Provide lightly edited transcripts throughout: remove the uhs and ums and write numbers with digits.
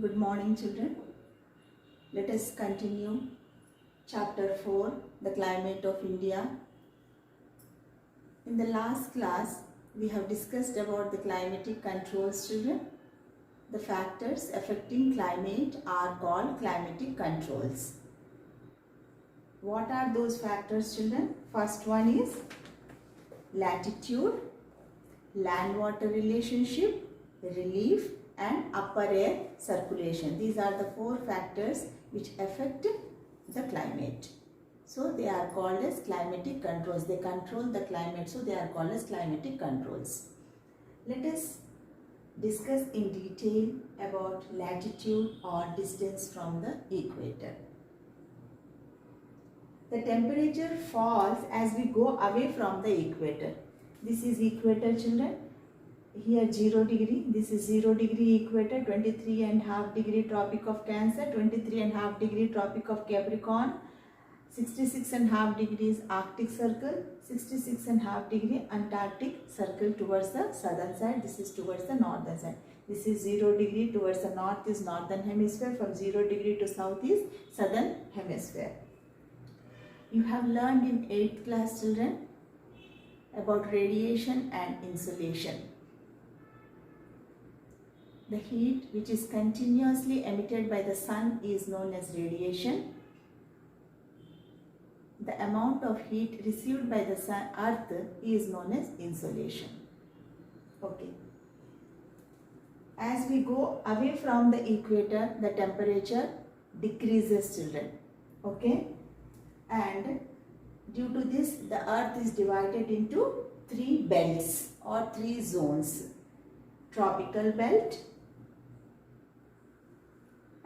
Good morning, children. Let us continue chapter 4, the climate of India. In the last class, we have discussed about the climatic controls, children. The factors affecting climate are called climatic controls. What are those factors, children? First one is latitude, land-water relationship, relief, and upper air circulation. These are the four factors which affect the climate. So they are called as climatic controls. They control the climate, so they are called as climatic controls. Let us discuss in detail about latitude or distance from the equator. The temperature falls as we go away from the equator. This is equator, children. Here 0 degree, this is 0 degree equator, 23.5 degree Tropic of Cancer, 23.5 degree Tropic of Capricorn, 66.5 degrees Arctic Circle, 66.5 degree Antarctic Circle towards the southern side. This is towards the northern side. This is 0 degree towards the north is northern hemisphere, from 0 degree to south is southern hemisphere. You have learned in 8th class, children, about radiation and insolation. The heat which is continuously emitted by the sun is known as radiation. The amount of heat received by the sun, earth is known as insolation. Okay. As we go away from the equator, the temperature decreases, children. Okay. And due to this, the earth is divided into 3 belts or 3 zones. Tropical belt,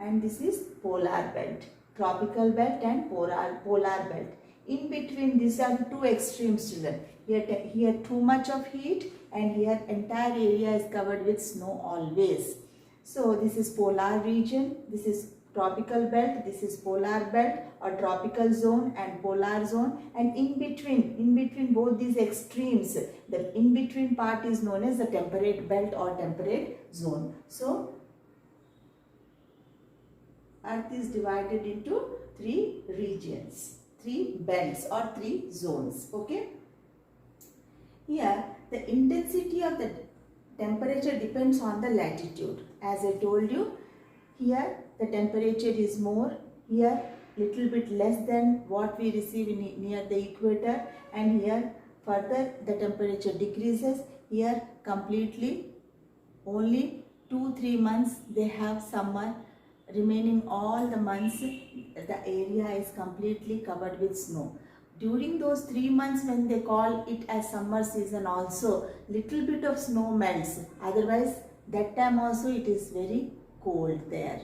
and this is polar belt. Tropical belt and polar belt. In between, these are 2 extremes, children. Here too much of heat, and here entire area is covered with snow always. So this is polar region, this is tropical belt, this is polar belt or tropical zone and polar zone, and in between both these extremes, the in between part is known as the temperate belt or temperate zone. So Earth is divided into 3 regions, 3 belts or 3 zones. Okay. Here the intensity of the temperature depends on the latitude. As I told you, here the temperature is more, here little bit less than what we receive near the equator, and here further the temperature decreases. Here completely only 2-3 months they have summer. Remaining all the months the area is completely covered with snow. During those 3 months, when they call it as summer season, also little bit of snow melts. Otherwise that time also it is very cold there.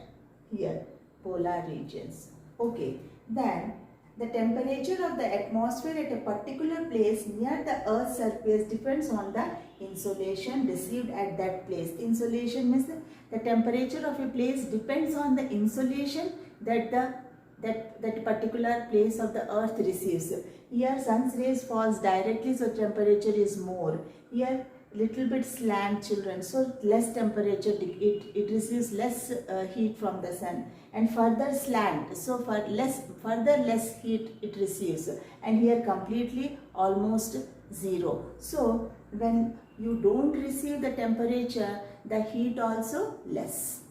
Here polar regions. Okay. Then the temperature of the atmosphere at a particular place near the Earth's surface depends on the insolation received at that place. Insolation means the temperature of a place depends on the insolation that that particular place of the Earth receives. Here sun's rays falls directly, so temperature is more. Here little bit slant, children, so less temperature, it receives less heat from the sun, and further slant, so further less heat it receives, and here completely almost 0. So when you don't receive the temperature, the heat also less.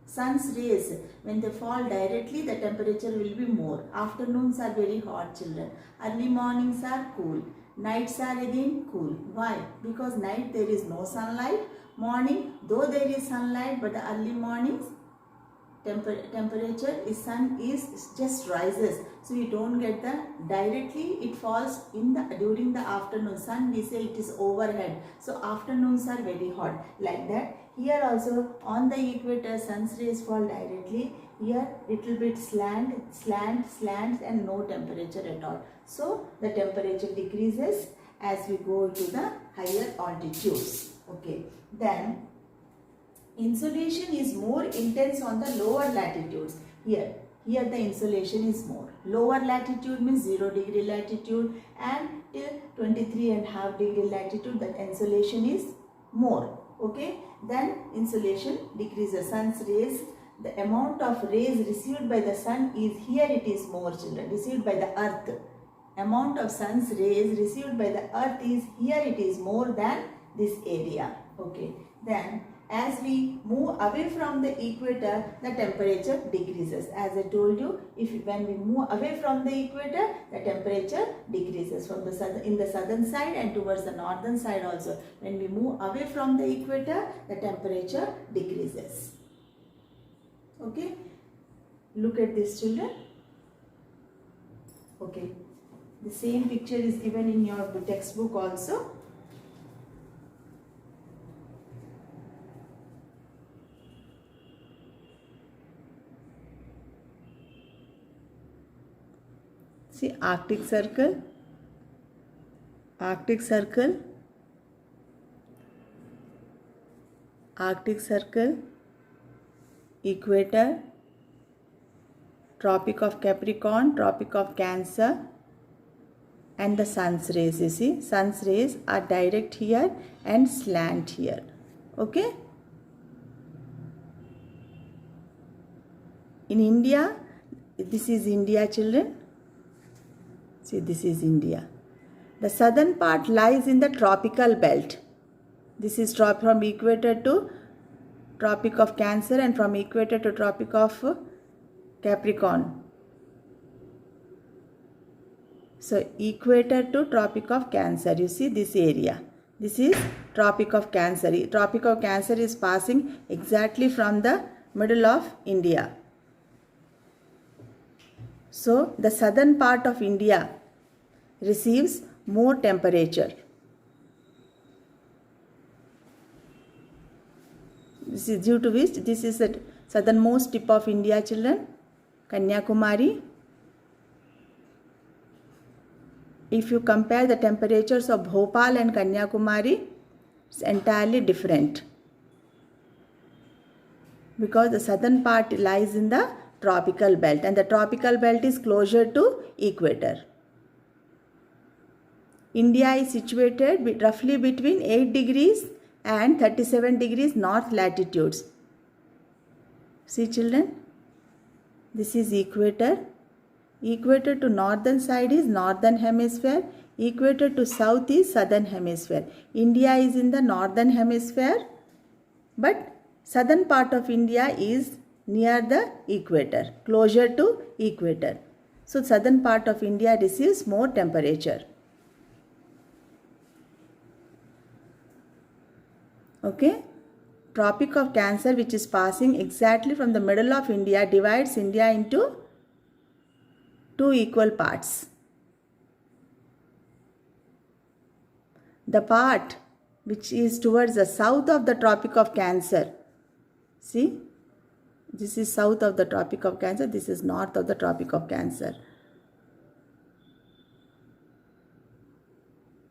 Sun's rays, when they fall directly, the temperature will be more. Afternoons are very hot, children. Early mornings are cool. Nights are again cool. Why? Because night there is no sunlight. Morning, though there is sunlight, but the early mornings temperature is sun is just rises, so you don't get the directly, it falls in the during the afternoon. Sun, we say it is overhead, so afternoons are very hot, like that. Here also on the equator sun's rays fall directly. Here little bit slants and no temperature at all, so the temperature decreases as we go to the higher altitudes. Okay. Then insolation is more intense on the lower latitudes. Here the insolation is more. Lower latitude means 0 degree latitude, and till 23.5 degree latitude the insolation is more. Okay. Then insolation decreases. Sun's rays the amount of rays received by the sun is, here it is more children, received by the earth. Amount of sun's rays received by the earth is, here it is more than this area. Okay. Then as we move away from the equator, the temperature decreases. As I told you, when we move away from the equator, the temperature decreases from the in the southern side and towards the northern side also. When we move away from the equator, the temperature decreases. Okay. Look at this, children. Okay. The same picture is given in your textbook also. See, Arctic Circle, Arctic Circle, Arctic Circle, Equator, Tropic of Capricorn, Tropic of Cancer, and the sun's rays. You see, sun's rays are direct here and slant here. Okay. In India, this is India, children. See, this is India. The southern part lies in the tropical belt. This is from equator to Tropic of Cancer and from equator to Tropic of Capricorn. So, equator to Tropic of Cancer, you see this area. This is Tropic of Cancer. Tropic of Cancer is passing exactly from the middle of India. So, the southern part of India receives more temperature. This is due to which this is the southernmost tip of India, children, Kanyakumari. If you compare the temperatures of Bhopal and Kanyakumari, it's entirely different. Because the southern part lies in the tropical belt and the tropical belt is closer to equator. India is situated roughly between 8 degrees and 37 degrees north latitudes. See, children, this is equator. Equator to northern side is northern hemisphere. Equator to south is southern hemisphere. India is in the northern hemisphere, but southern part of India is near the equator, closer to equator. So, southern part of India receives more temperature. Okay. Tropic of Cancer, which is passing exactly from the middle of India, divides India into two equal parts. The part which is towards the south of the Tropic of Cancer, see, this is south of the Tropic of Cancer, this is north of the Tropic of Cancer.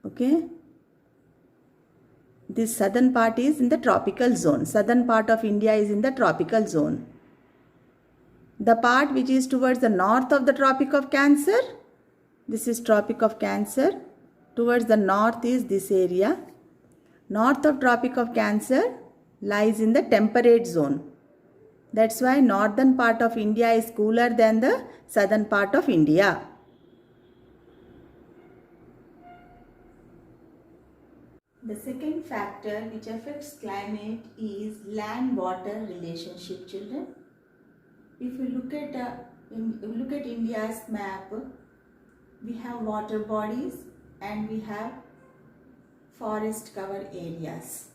Okay. This southern part is in the tropical zone. Southern part of India is in the tropical zone. The part which is towards the north of the Tropic of Cancer, this is Tropic of Cancer. Towards the north is this area. North of Tropic of Cancer lies in the temperate zone. That's why northern part of India is cooler than the southern part of India. The second factor which affects climate is land-water relationship, children. If you look at India's map, we have water bodies and we have forest cover areas.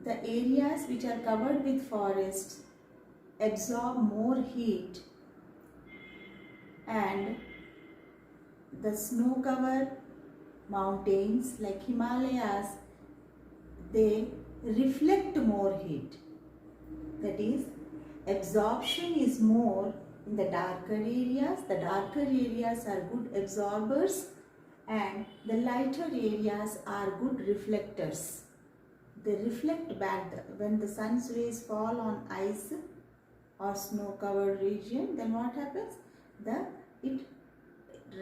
The areas which are covered with forests absorb more heat, and the snow covered mountains like Himalayas, they reflect more heat. That is, absorption is more in the darker areas. The darker areas are good absorbers and the lighter areas are good reflectors. They reflect back. When the sun's rays fall on ice or snow covered region, then what happens?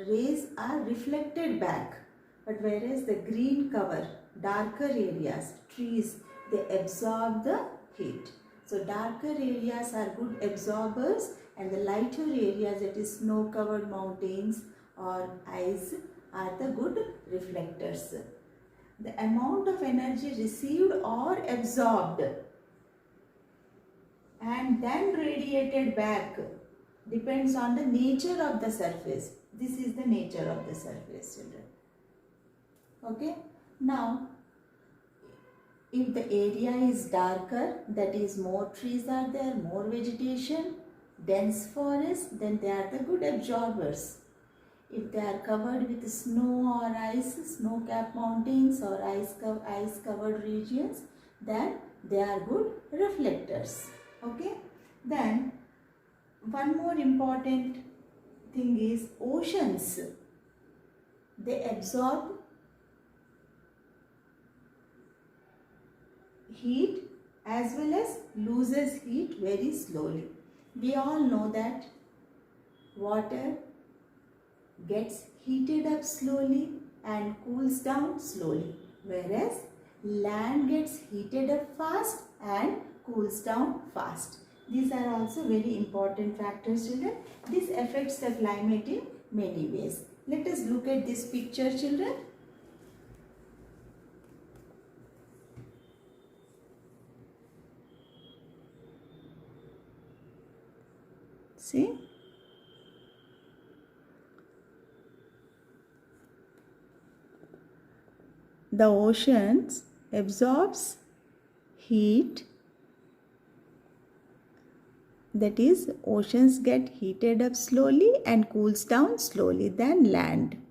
Rays are reflected back. But whereas the green cover, darker areas, trees, they absorb the heat. So darker areas are good absorbers and the lighter areas, that is snow covered mountains or ice, are the good reflectors. The amount of energy received or absorbed and then radiated back depends on the nature of the surface. This is the nature of the surface, children. Okay. Now, if the area is darker, that is more trees are there, more vegetation, dense forest, then they are the good absorbers. If they are covered with snow or ice, snow-capped mountains or ice-covered regions, then they are good reflectors. Okay. Then one more important thing is oceans. They absorb heat as well as loses heat very slowly. We all know that water gets heated up slowly and cools down slowly, whereas land gets heated up fast and cools down fast. These are also very important factors, children. This affects the climate in many ways. Let us look at this picture, children. See? The oceans absorbs heat, that is oceans get heated up slowly and cools down slowly than land.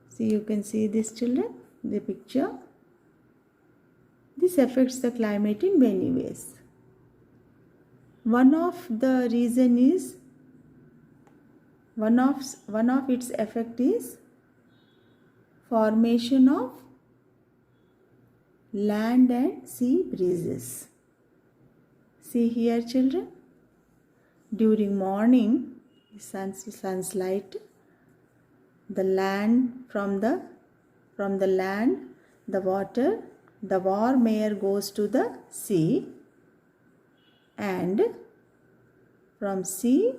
See, you can see this, children, the picture. This affects the climate in many ways. One of the reason is, one of its effect is formation of land and sea breezes. See here, children, during morning, sun's light, the land from the land, the water, the warm air goes to the sea, and from sea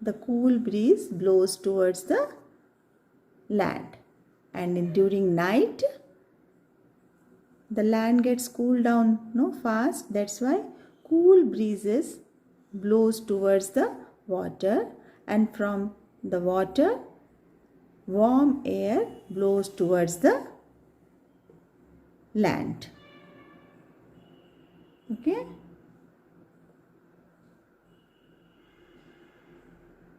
the cool breeze blows towards the land, and during night the land gets cooled down fast. That's why cool breezes blows towards the water, and from the water warm air blows towards the land. Okay.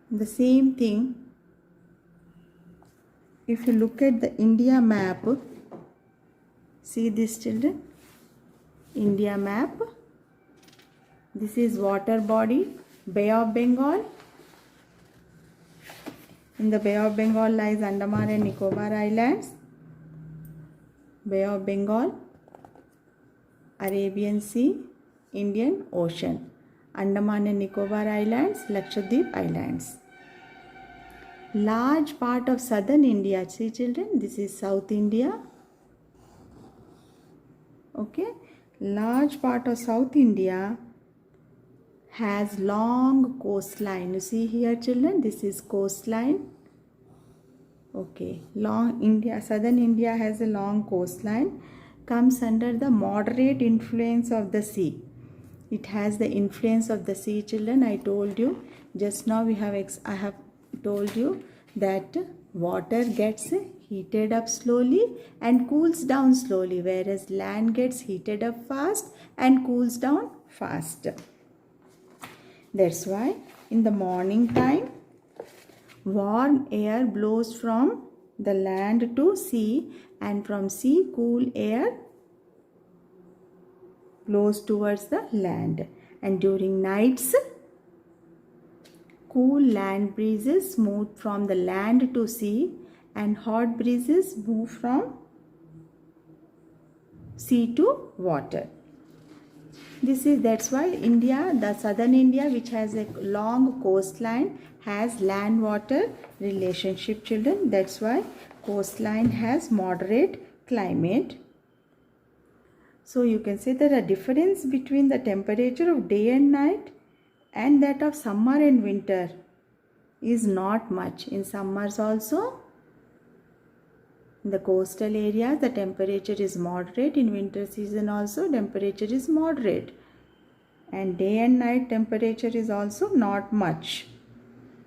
The same thing, if you look at the India map, see this, children, India map. This is water body, Bay of Bengal. In the Bay of Bengal lies Andaman and Nicobar Islands, Bay of Bengal, Arabian Sea, Indian Ocean, Andaman and Nicobar Islands, Lakshadweep Islands. Large part of southern India, see, children, this is South India. Okay, large part of South India has long coastline. You see here, children, this is coastline. Okay, southern India has a long coastline, comes under the moderate influence of the sea. It has the influence of the sea, children. I told you just now, I have told you that water gets heated up slowly and cools down slowly, whereas land gets heated up fast and cools down fast. That's why in the morning time warm air blows from the land to sea, and from sea cool air blows towards the land, and during nights cool land breezes move from the land to sea, and hot breezes move from sea to water. That's why India, the southern India, which has a long coastline, has land water relationship, children. That's why coastline has moderate climate. So you can say that a difference between the temperature of day and night and that of summer and winter is not much. In summers also, in the coastal areas, the temperature is moderate. In winter season also, temperature is moderate. And day and night temperature is also not much.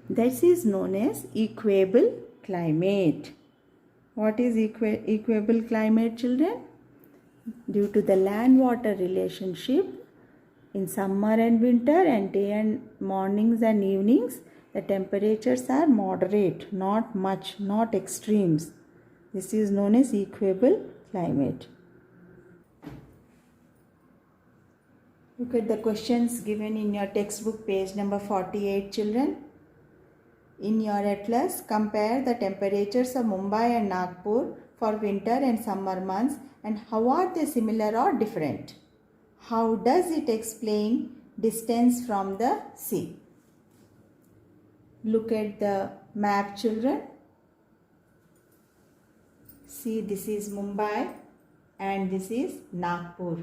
This is known as equable climate. What is equable climate, children? Due to the land-water relationship, in summer and winter and day and mornings and evenings, the temperatures are moderate, not much, not extremes. This is known as equable climate. Look at the questions given in your textbook, page number 48, children. In your atlas, compare the temperatures of Mumbai and Nagpur for winter and summer months and how are they similar or different? How does it explain distance from the sea? Look at the map, children. See, this is Mumbai and this is Nagpur.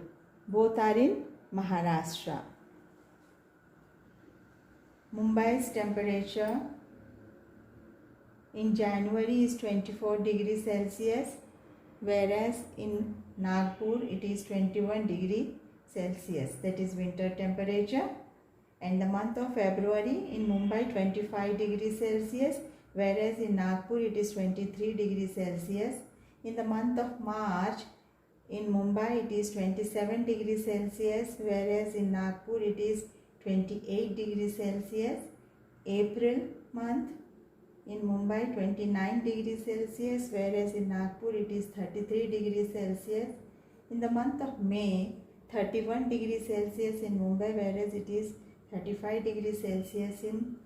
Both are in Maharashtra. Mumbai's temperature in January is 24 degrees Celsius, whereas in Nagpur it is 21 degrees Celsius. That is winter temperature. And the month of February in Mumbai 25 degrees Celsius, whereas in Nagpur it is 23 degrees Celsius. In the month of March in Mumbai it is 27 degrees Celsius, whereas in Nagpur it is 28 degrees Celsius. April month in Mumbai 29 degrees Celsius, whereas in Nagpur it is 33 degrees Celsius. In the month of May 31 degrees Celsius in Mumbai, whereas it is 35 degrees Celsius in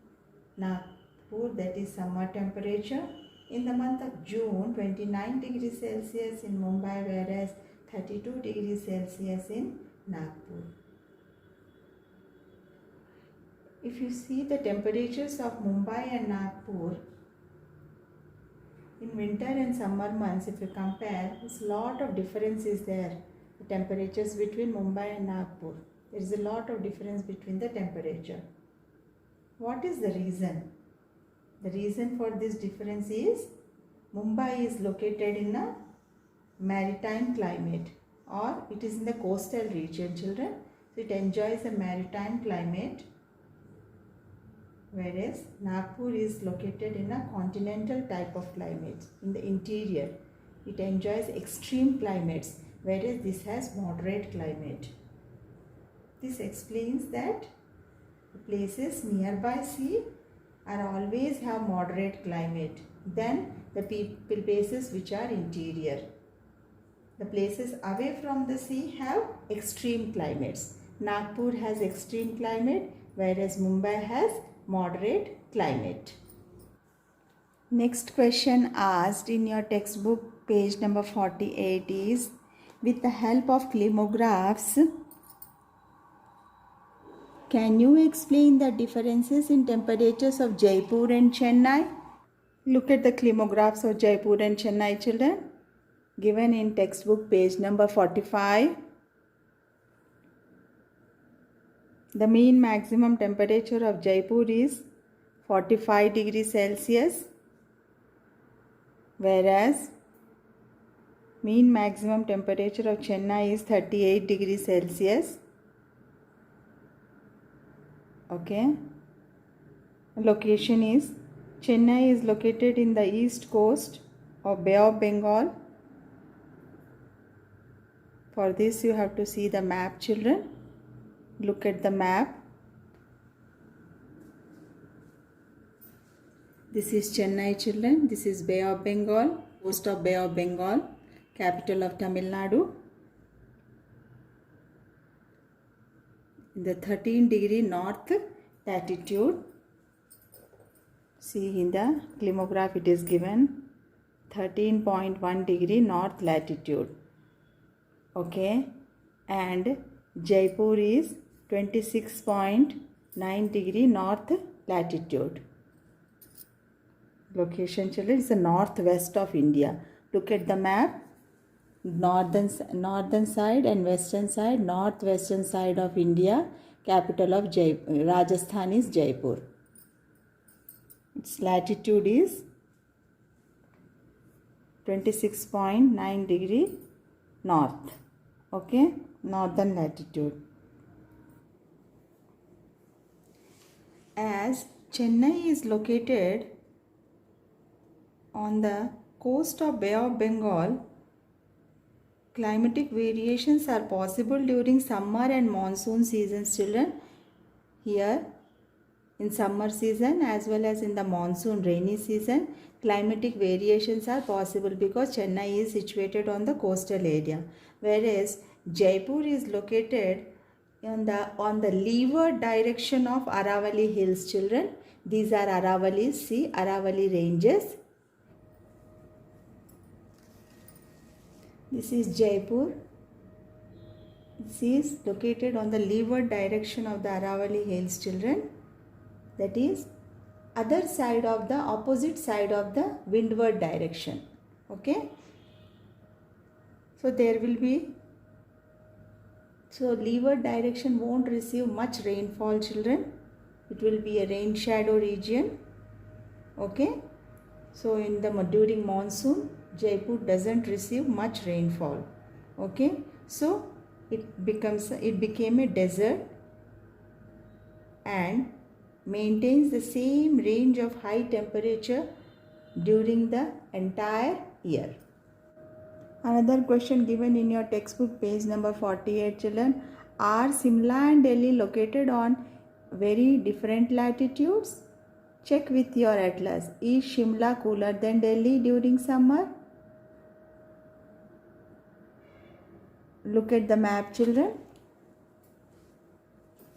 Nagpur, that is summer temperature. In the month of June 29 degrees Celsius in Mumbai, whereas 32 degrees Celsius in Nagpur. If you see the temperatures of Mumbai and Nagpur in winter and summer months, if you compare, there's a lot of difference is there. The temperatures between Mumbai and Nagpur. There is a lot of difference between the temperature. What is the reason? The reason for this difference is Mumbai is located in a maritime climate, or it is in the coastal region, children. So it enjoys a maritime climate, whereas Nagpur is located in a continental type of climate in the interior. It enjoys extreme climates, whereas this has moderate climate. This explains that the places nearby sea are always have moderate climate than the places which are interior. The places away from the sea have extreme climates. Nagpur has extreme climate, whereas Mumbai has moderate climate. Next question asked in your textbook, page number 48 is, with the help of climographs, can you explain the differences in temperatures of Jaipur and Chennai? Look at the climographs of Jaipur and Chennai, children, given in textbook, page number 45. The mean maximum temperature of Jaipur is 45 degrees Celsius, whereas mean maximum temperature of Chennai is 38 degrees Celsius. Okay. Location is, Chennai is located in the east coast of Bay of Bengal. For this you have to see the map, children. Look at the map. This is Chennai, children. This is Bay of Bengal, coast of Bay of Bengal, capital of Tamil Nadu. In the 13-degree north latitude. See in the climograph it is given 13.1 degree north latitude. Okay, and Jaipur is 26.9 degree north latitude. Location, children, is the northwest of India. Look at the map. northern side and western side, northwestern side of India. Capital of Rajasthan is Jaipur. Its latitude is 26.9 degree north. Okay, northern latitude. As Chennai is located on the coast of Bay of Bengal, climatic variations are possible during summer and monsoon seasons, children. Here, in summer season as well as in the monsoon rainy season, climatic variations are possible because Chennai is situated on the coastal area, whereas Jaipur is located on the leeward direction of Aravalli Hills, children. These are Aravallis. See, Aravalli ranges. This is Jaipur. This is located on the leeward direction of the Aravalli Hills, children. That is opposite side of the windward direction. Okay. So there will be, leeward direction won't receive much rainfall, children. It will be a rain shadow region. Okay. So during monsoon, Jaipur doesn't receive much rainfall. Okay. So it became a desert and maintains the same range of high temperature during the entire year. Another question given in your textbook, page number 48, children. Are Simla and Delhi located on very different latitudes? Check with your atlas. Is Shimla cooler than Delhi during summer? Look at the map, children.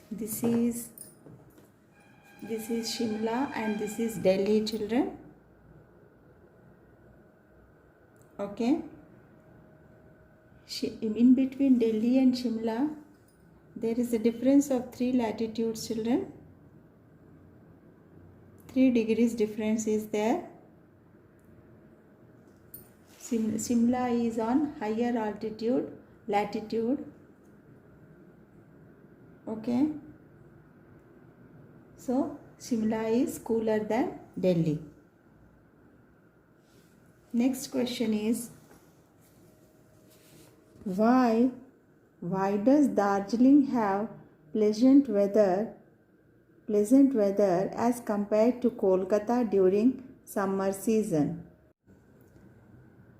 This is Shimla and this is Delhi, children. Okay. In between Delhi and Shimla, there is a difference of 3 latitudes, children. 3 degrees difference is there. Shimla is on higher latitude. Okay. So Shimla is cooler than Delhi. Next question is, why does Darjeeling have pleasant weather as compared to Kolkata during summer season?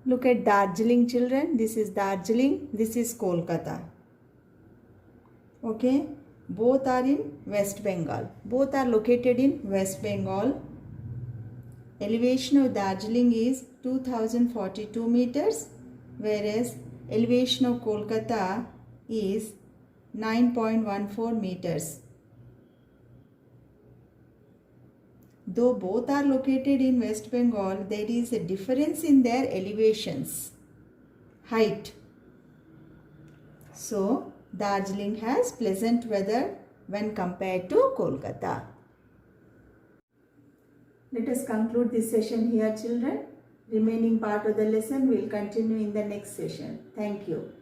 Look at Darjeeling, children. This is Darjeeling, this is Kolkata. Okay, both are in West Bengal. Both are located in West Bengal. Elevation of Darjeeling is 2042 meters, whereas elevation of Kolkata is 9.14 meters. Though both are located in West Bengal, there is a difference in their elevations, height. So, Darjeeling has pleasant weather when compared to Kolkata. Let us conclude this session here, children. Remaining part of the lesson will continue in the next session. Thank you.